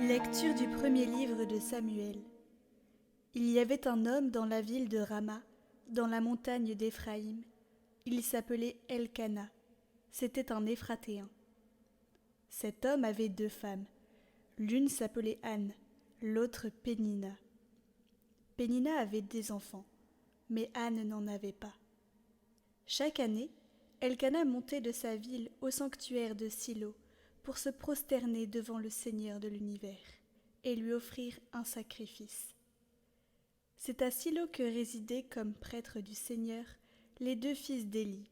Lecture du premier livre de Samuel. Il y avait un homme dans la ville de Rama, dans la montagne d'Éphraïm. Il s'appelait Elkana. C'était un Éphratéen. Cet homme avait 2 femmes. L'une s'appelait Anne, l'autre Pénina. Pénina avait des enfants, mais Anne n'en avait pas. Chaque année, Elkana montait de sa ville au sanctuaire de Silo pour se prosterner devant le Seigneur de l'univers et lui offrir un sacrifice. C'est à Silo que résidaient comme prêtres du Seigneur les 2 fils d'Élie,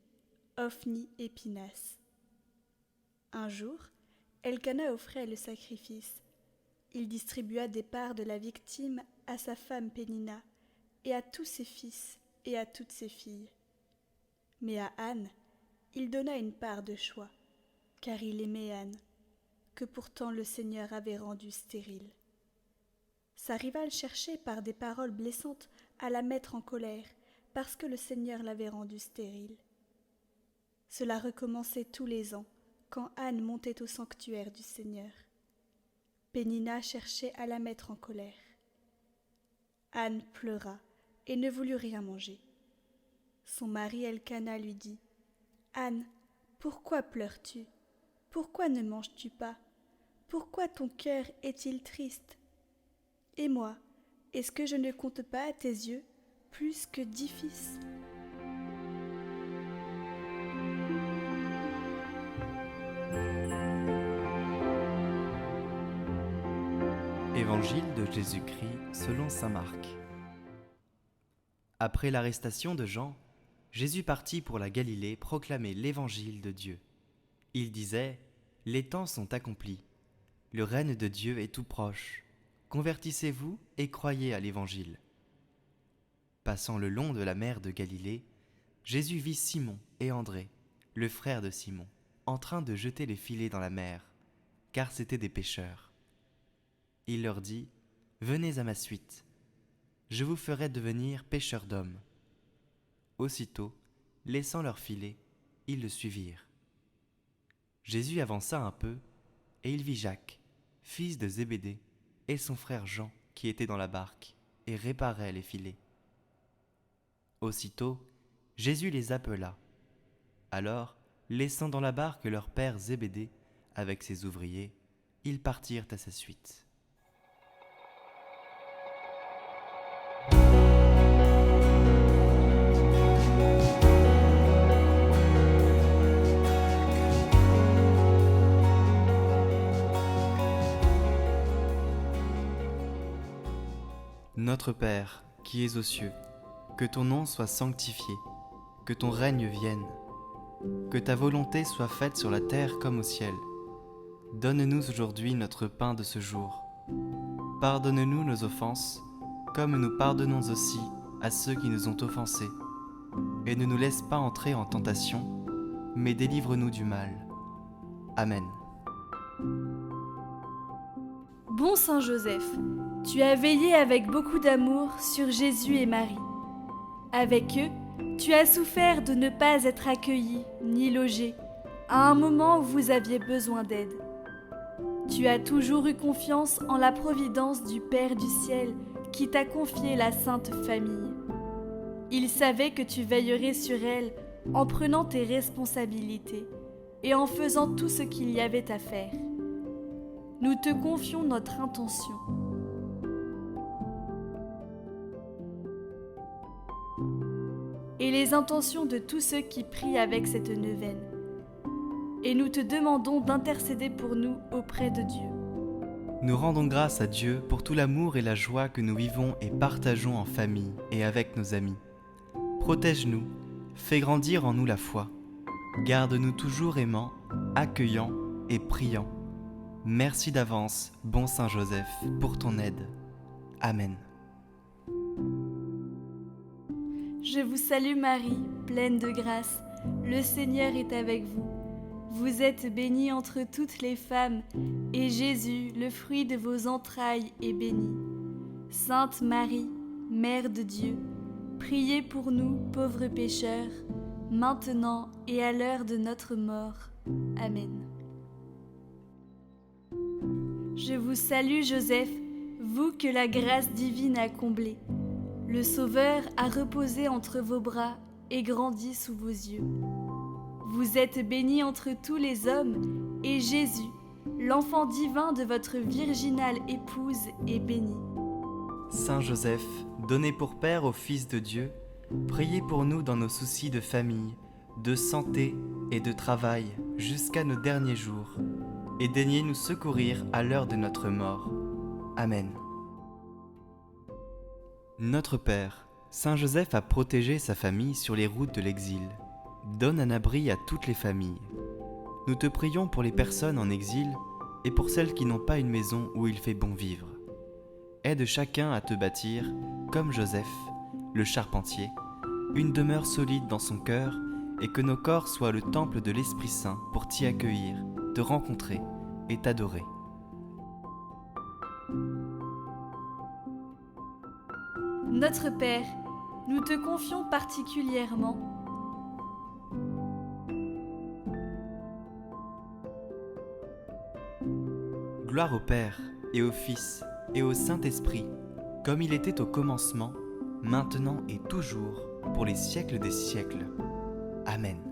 Ophni et Pinas. Un jour, Elkana offrait le sacrifice. Il distribua des parts de la victime à sa femme Pénina et à tous ses fils et à toutes ses filles. Mais à Anne, il donna une part de choix, car il aimait Anne, que pourtant le Seigneur avait rendue stérile. Sa rivale cherchait par des paroles blessantes à la mettre en colère, parce que le Seigneur l'avait rendue stérile. Cela recommençait tous les ans, quand Anne montait au sanctuaire du Seigneur. Pénina cherchait à la mettre en colère. Anne pleura et ne voulut rien manger. Son mari Elkana lui dit : « Anne, pourquoi pleures-tu ? Pourquoi ne manges-tu pas ? Pourquoi ton cœur est-il triste ? Et moi, est-ce que je ne compte pas à tes yeux plus que 10 fils ? » Évangile de Jésus-Christ selon saint Marc. Après l'arrestation de Jean, Jésus partit pour la Galilée proclamer l'évangile de Dieu. Il disait : « Les temps sont accomplis, le règne de Dieu est tout proche. Convertissez-vous et croyez à l'évangile. » Passant le long de la mer de Galilée, Jésus vit Simon et André, le frère de Simon, en train de jeter les filets dans la mer, car c'étaient des pêcheurs. Il leur dit : « Venez à ma suite, je vous ferai devenir pêcheurs d'hommes. » Aussitôt, laissant leurs filets, ils le suivirent. Jésus avança un peu, et il vit Jacques, fils de Zébédée, et son frère Jean, qui étaient dans la barque, et réparaient les filets. Aussitôt, Jésus les appela. Alors, laissant dans la barque leur père Zébédée, avec ses ouvriers, ils partirent à sa suite. Notre Père, qui es aux cieux, que ton nom soit sanctifié, que ton règne vienne, que ta volonté soit faite sur la terre comme au ciel. Donne-nous aujourd'hui notre pain de ce jour. Pardonne-nous nos offenses, comme nous pardonnons aussi à ceux qui nous ont offensés. Et ne nous laisse pas entrer en tentation, mais délivre-nous du mal. Amen. Bon Saint Joseph, tu as veillé avec beaucoup d'amour sur Jésus et Marie. Avec eux, tu as souffert de ne pas être accueilli ni logé à un moment où vous aviez besoin d'aide. Tu as toujours eu confiance en la providence du Père du ciel qui t'a confié la Sainte Famille. Il savait que tu veillerais sur elle en prenant tes responsabilités et en faisant tout ce qu'il y avait à faire. Nous te confions notre intention. Et les intentions de tous ceux qui prient avec cette neuvaine. Et nous te demandons d'intercéder pour nous auprès de Dieu. Nous rendons grâce à Dieu pour tout l'amour et la joie que nous vivons et partageons en famille et avec nos amis. Protège-nous, fais grandir en nous la foi. Garde-nous toujours aimants, accueillants et priants. Merci d'avance, bon Saint Joseph, pour ton aide. Amen. Je vous salue Marie, pleine de grâce. Le Seigneur est avec vous. Vous êtes bénie entre toutes les femmes, et Jésus, le fruit de vos entrailles, est béni. Sainte Marie, Mère de Dieu, priez pour nous, pauvres pécheurs, maintenant et à l'heure de notre mort. Amen. Je vous salue Joseph, vous que la grâce divine a comblé. Le Sauveur a reposé entre vos bras et grandi sous vos yeux. Vous êtes béni entre tous les hommes, et Jésus, l'enfant divin de votre virginale épouse, est béni. Saint Joseph, donné pour Père au Fils de Dieu, priez pour nous dans nos soucis de famille, de santé et de travail jusqu'à nos derniers jours, et daignez nous secourir à l'heure de notre mort. Amen. Notre Père, Saint Joseph a protégé sa famille sur les routes de l'exil. Donne un abri à toutes les familles. Nous te prions pour les personnes en exil et pour celles qui n'ont pas une maison où il fait bon vivre. Aide chacun à te bâtir, comme Joseph, le charpentier, une demeure solide dans son cœur et que nos corps soient le temple de l'Esprit Saint pour t'y accueillir, te rencontrer et t'adorer. Notre Père, nous te confions particulièrement Gloire au Père, et au Fils, et au Saint-Esprit, comme il était au commencement, maintenant et toujours, pour les siècles des siècles. Amen.